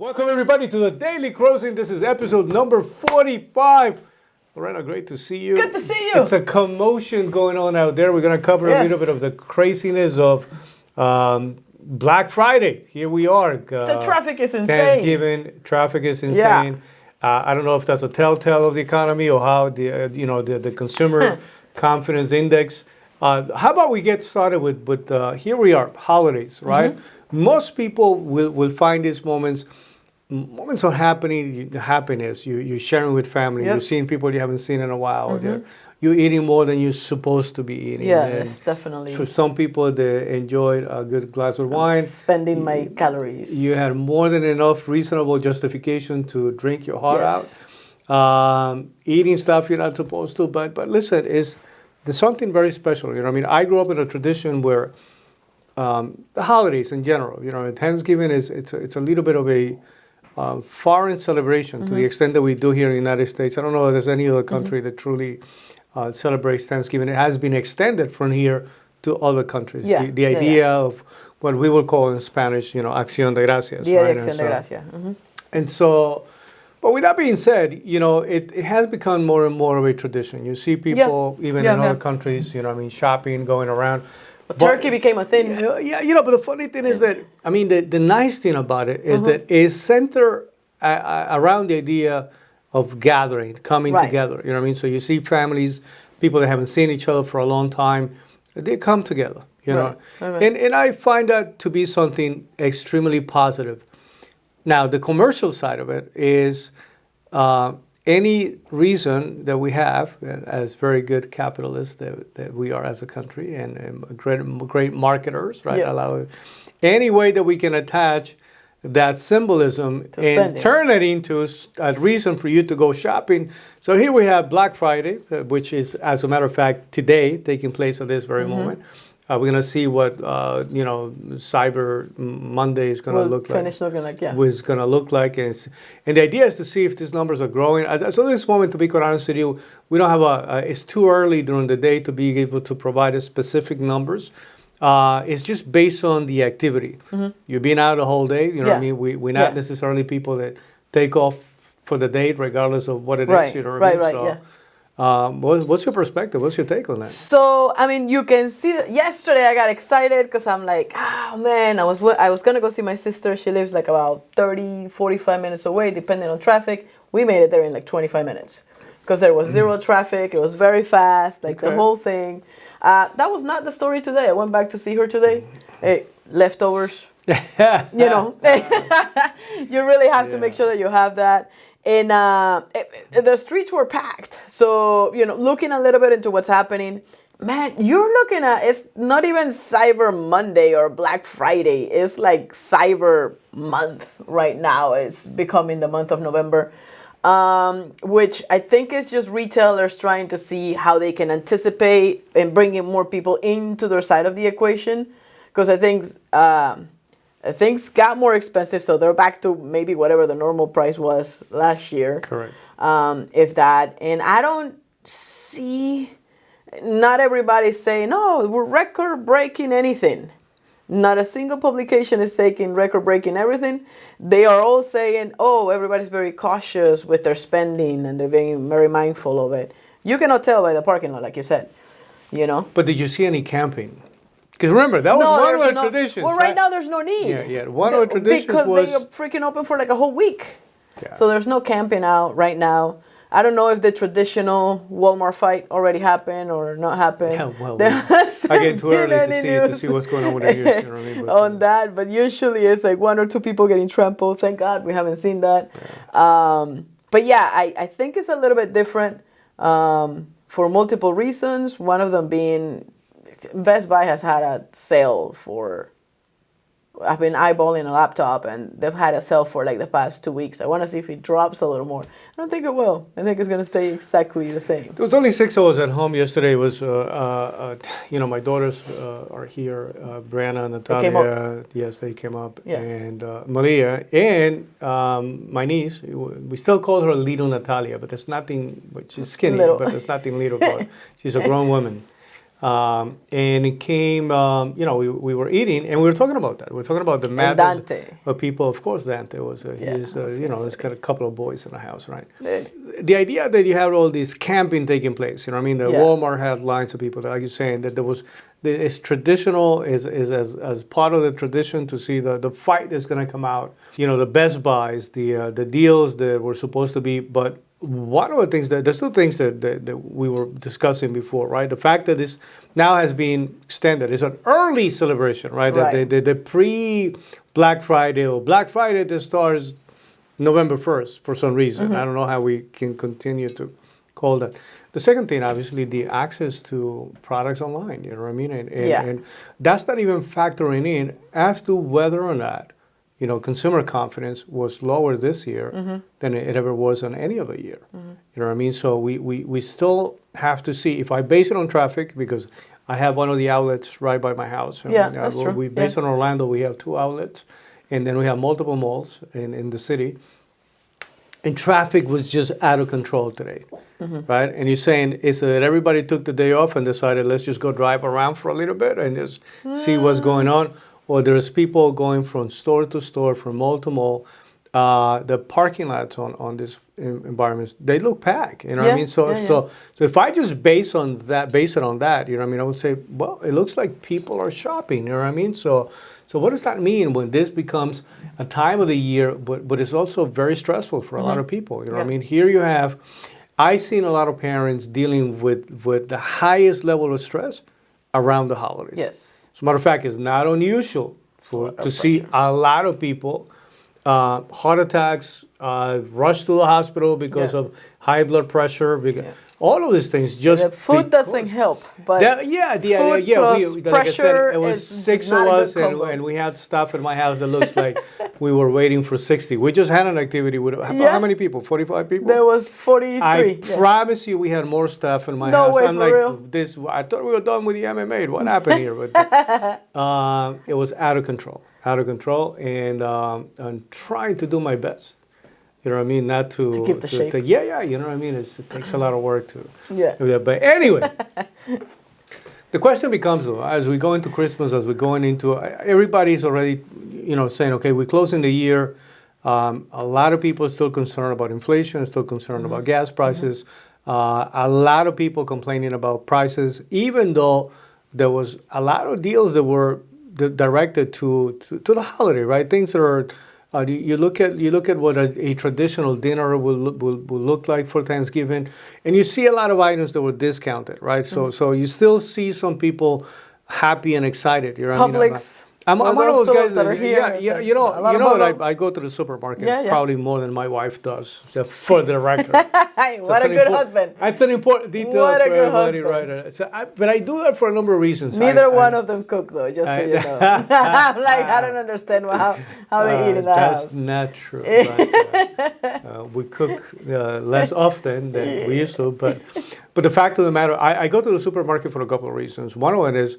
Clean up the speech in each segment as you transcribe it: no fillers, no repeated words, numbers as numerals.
Welcome everybody to the Daily Closing. This is episode number 45. Lorena, great to see you. Good to see you. It's a commotion going on out there. We're going to cover a little bit of the craziness of Black Friday. Here we are. The traffic is insane. Thanksgiving, traffic is insane. Yeah. I don't know if that's a telltale of the economy or how the consumer confidence index. How about we get started with here we are, holidays, right? Mm-hmm. Most people will find these moments of happiness. You're sharing with family. Yep. You're seeing people you haven't seen in a while. Mm-hmm. You're eating more than you're supposed to be eating. Yes, definitely. For some people, they enjoyed a good glass of wine. Spending my calories. You had more than enough reasonable justification to drink your heart out. Eating stuff you're not supposed to. But listen, there's something very special. You know, I mean, I grew up in a tradition where the holidays in general, Thanksgiving it's a little bit of a foreign celebration to the extent that we do here in the United States. I don't know if there's any other country that truly celebrates Thanksgiving. It has been extended from here to other countries. Yeah. The idea of what we will call in Spanish, Acción de Gracias. Dia de Acción de Gracias. And so, but with that being said, it has become more and more of a tradition. You see people, even in other countries, shopping, going around. But turkey became a thing. But the funny thing is that, the nice thing about it is that it's centered around the idea of gathering, coming together. So you see families, people that haven't seen each other for a long time, they come together, know. And I find that to be something extremely positive. Now, the commercial side of it is any reason that we have, as very good capitalists that we are as a country and great marketers, right? Yeah. Any way that we can attach that symbolism and turn it into a reason for you to go shopping. So here we have Black Friday, which is, as a matter of fact, today taking place at this very moment. We're going to see what, Cyber Monday is going to look like. Finish looking like, Was going to look like. And the idea is to see if these numbers are growing. So this moment, to be quite honest with you, we don't have it's too early during the day to be able to provide specific numbers. It's just based on the activity. You've been out the whole day. What I mean? We're not necessarily people that take off for the day, regardless of what it is. You know what I mean? So, what's your perspective? What's your take on that? So, you can see that yesterday I got excited because I'm like, oh man, I was going to go see my sister. She lives like about 30, 45 minutes away, depending on traffic. We made it there in like 25 minutes because there was zero traffic. It was very fast, the whole thing. That was not the story today. I went back to see her today. Hey, leftovers. You really have to make sure that you have that. And the streets were packed. So, looking a little bit into what's happening, man, you're looking at, it's not even Cyber Monday or Black Friday. It's like Cyber Month right now. It's becoming the month of November, which I think is just retailers trying to see how they can anticipate and bringing more people into their side of the equation. Because I think things got more expensive, so they're back to maybe whatever the normal price was last year. Correct. If that. And I don't see, not everybody's saying, no, we're record-breaking anything. Not a single publication is taking record-breaking everything. They are all saying, oh, everybody's very cautious with their spending and they're being very mindful of it. You cannot tell by the parking lot, like you said, But did you see any camping? Because remember, that was one of our traditions. Well, right now there's no need. Yeah. One of our traditions because they are freaking open for like a whole week. Yeah. So there's no camping out right now. I don't know if the traditional Walmart fight already happened or not happened. Yeah, well, I get too early to see what's going on with the news. On that, but usually it's like one or two people getting trampled. Thank God we haven't seen that. Yeah. But yeah, I think it's a little bit different for multiple reasons. One of them being Best Buy has had a sale for, I've been eyeballing a laptop and they've had a sale for like the past 2 weeks. I want to see if it drops a little more. I don't think it will. I think it's going to stay exactly the same. There was only 6 of us at home yesterday. It was, my daughters are here, Brianna and Natalia. Yes, they came up. Yeah. And Malia and my niece. We still call her Little Natalia, but there's nothing, she's skinny, but there's nothing little about her. She's a grown woman. And it came, we were eating and we were talking about that. We were talking about the madness Dante. of people. Of course, Dante was, he's, I was he's got a couple of boys in the house, right? Yeah. The idea that you have all this camping taking place, you know what I mean? The Walmart had lines of people, like you're saying, that there was, it's traditional, is as part of the tradition to see the fight that's going to come out. You know, the Best Buys, the deals that were supposed to be, but one of the things there's two things that we were discussing before, right? The fact that this now has been extended. It's an early celebration, right? Right. The pre-Black Friday or Black Friday that starts November 1st for some reason. I don't know how we can continue to call that. The second thing, obviously, the access to products online, you know what I mean? And that's not even factoring in as to whether or not, you know, consumer confidence was lower this year than it ever was on any other year. You know what I mean? So we still have to see, if I base it on traffic, because I have one of the outlets right by my house. That's true. We based on Orlando, we have 2 outlets, and then we have multiple malls in the city. And traffic was just out of control today, right? And you're saying, is it that everybody took the day off and decided, let's just go drive around for a little bit and just see what's going on? Or there's people going from store to store, from mall to mall. The parking lots on these environments, they look packed. You know what I mean? So if I just base it on that, you know what I mean? I would say, well, it looks like people are shopping. You know what I mean? So what does that mean when this becomes a time of the year, but it's also very stressful for a lot of people? You know what I mean? Here you have, I've seen a lot of parents dealing with the highest level of stress around the holidays. Yes. As a matter of fact, it's not unusual to see a lot of people, heart attacks, rush to the hospital because of high blood pressure. All of these things just the food doesn't help, but like pressure I said, it was is 6 not of a us, good combo. and we had stuff in my house that looks like we were waiting for 60. We just had an activity with how many people? 45 people. There was 43. I promise you, we had more stuff in my No house. way, I'm for like, real? this. I thought we were done with the MMA. What happened here? But it was out of control, and I'm trying to do my best. You know what I mean? Not to keep the shape. You know what I mean? It takes a lot of work to. Yeah. But anyway, the question becomes, though, as we go into Christmas, as we're going into, everybody's already, you know, saying, okay, we're closing the year. A lot of people are still concerned about inflation, still concerned about gas prices. A lot of people complaining about prices, even though there was a lot of deals that were directed to the holiday, right? Things that are. You look at what a traditional dinner will look like for Thanksgiving, and you see a lot of items that were discounted, right? So you still see some people happy and excited. You know what I mean? Publix. I'm one of those guys that are here. you know that I go to the supermarket probably more than my wife does, just for the record. What a good husband. That's an important detail What a for good everybody, husband. right? So but I do that for a number of reasons. Neither one of them cook, though, just so you know. I'm like, I don't understand how they eat in that that's house. not true. But, we cook less often than we used to. But the fact of the matter, I go to the supermarket for a couple of reasons. One of it is,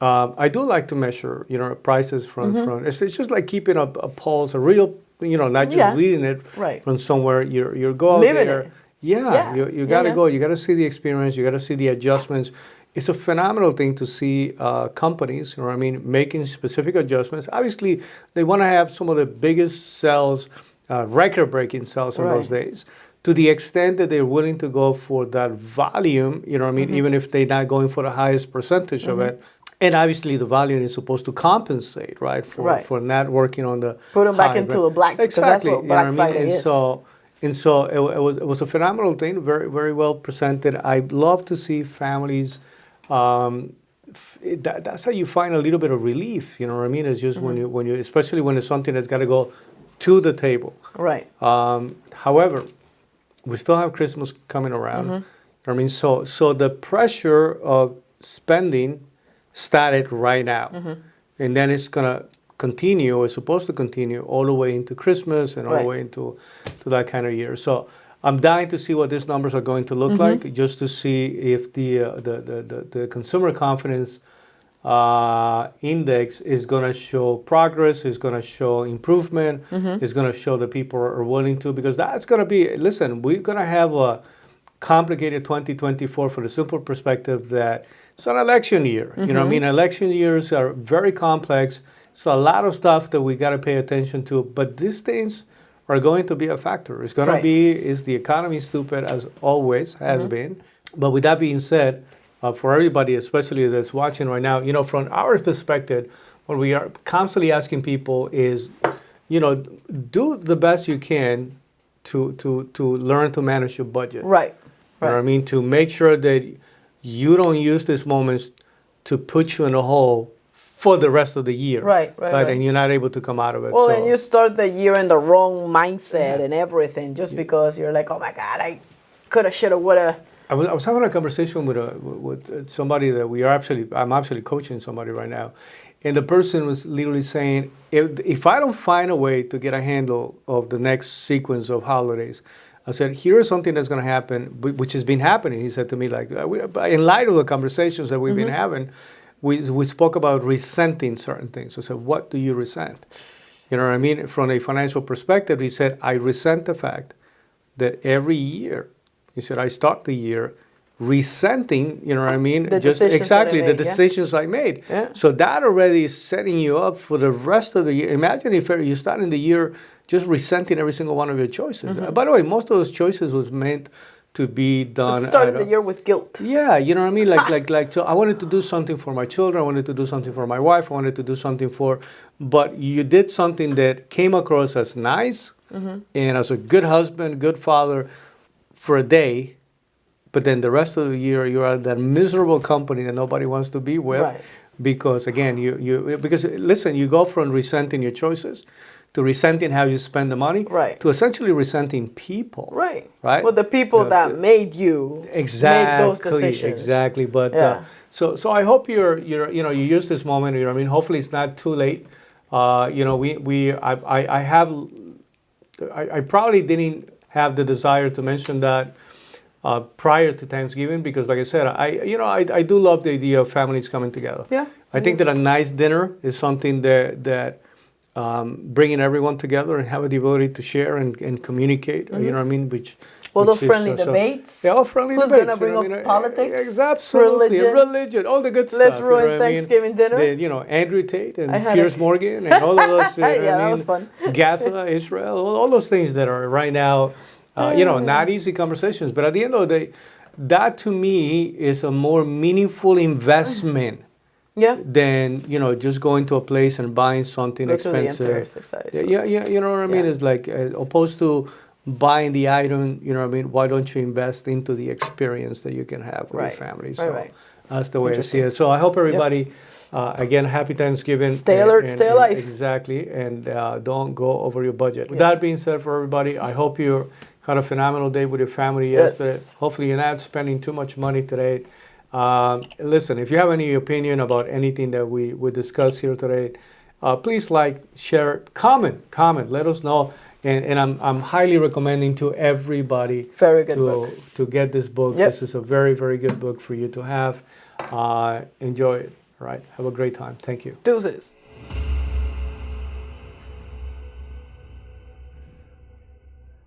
I do like to measure, you know, prices from. It's just like keeping a pulse, a real, you know, not just reading it from somewhere. You go out Living there. it. You got to go. You got to see the experience. You got to see the adjustments. It's a phenomenal thing to see companies, you know what I mean, making specific adjustments. Obviously, they want to have some of the biggest sales, record-breaking sales in those days. To the extent that they're willing to go for that volume, you know what I mean, even if they're not going for the highest percentage of it. And obviously, the volume is supposed to compensate, right, for not working on the put them back into the black, because that's what Black Friday is. And so it was a phenomenal thing, very, very well presented. I love to see families. That's how you find a little bit of relief. You know what I mean? It's just when you, especially when it's something that's got to go to the table. Right. However, we still have Christmas coming around. I mean, so the pressure of spending started right now, and then it's gonna continue. It's supposed to continue all the way into Christmas and all the way into that kind of year. So I'm dying to see what these numbers are going to look like, just to see if the consumer confidence index is going to show progress, is going to show improvement, is going to show that people are willing to, because that's going to be, listen, we're going to have complicated 2024 for the simple perspective that it's an election year. You know what I mean? Election years are very complex. It's a lot of stuff that we got to pay attention to, but these things are going to be a factor. It's going to be, is the economy stupid as always has been? But with that being said, for everybody, especially that's watching right now, from our perspective, what we are constantly asking people is, do the best you can to learn to manage your budget. Right. You know what I mean? To make sure that you don't use these moments to put you in a hole for the rest of the year. Right. And you're not able to come out of it. Well, and you start the year in the wrong mindset and everything just because you're like, oh my God, I coulda, shoulda, woulda. I was having a conversation with somebody that I'm actually coaching somebody right now. And the person was literally saying, if I don't find a way to get a handle of the next sequence of holidays, I said, here's something that's going to happen, which has been happening. He said to me, like, in light of the conversations that we've been having, we spoke about resenting certain things. I said, what do you resent? You know what I mean? From a financial perspective, he said, I resent the fact that every year, he said, I start the year resenting, you know what I mean? The decisions I made. Yeah. So that already is setting you up for the rest of the year. Imagine if you're starting the year just resenting every single one of your choices. By the way, most of those choices was meant to be done. Starting the year with guilt. Yeah, you know what I mean? Like. So I wanted to do something for my children. I wanted to do something for my wife. I wanted to do something but you did something that came across as nice and as a good husband, good father for a day. But then the rest of the year, you're at that miserable company that nobody wants to be with. Right. Because again, because listen, you go from resenting your choices to resenting how you spend the money, to essentially resenting people. Right. Well, the people that made you make those decisions. Exactly. But so I hope you use this moment. You know what I mean? Hopefully it's not too late. I probably didn't have the desire to mention that prior to Thanksgiving, because like I said, I do love the idea of families coming together. Yeah. I think that a nice dinner is something that bringing everyone together and have the ability to share and communicate. You know what I mean? Those friendly debates. Yeah, all friendly Who's debates. Who's going to bring up politics? Absolutely. Religion, all the good stuff. Let's ruin Thanksgiving dinner. Andrew Tate and Piers Morgan and all of those. That was fun. Gaza, Israel, all those things that are right now. Not easy conversations, but at the end of the day, that to me is a more meaningful investment than just going to a place and buying something expensive. Yeah, you know what I mean? It's like opposed to buying the item. You know what I mean? Why don't you invest into the experience that you can have with your family? So that's the way I see it. So I hope everybody. Again, happy Thanksgiving. Stay alert, stay alive. Exactly, and don't go over your budget. With that being said, for everybody, I hope you had a phenomenal day with your family yesterday. Hopefully you're not spending too much money today. Listen, if you have any opinion about anything that we discuss here today, please like, share, comment. Let us know. And I'm highly recommending to everybody to get this book. This is a very, very good book for you to have. Enjoy it. All right. Have a great time. Thank you. Deuces.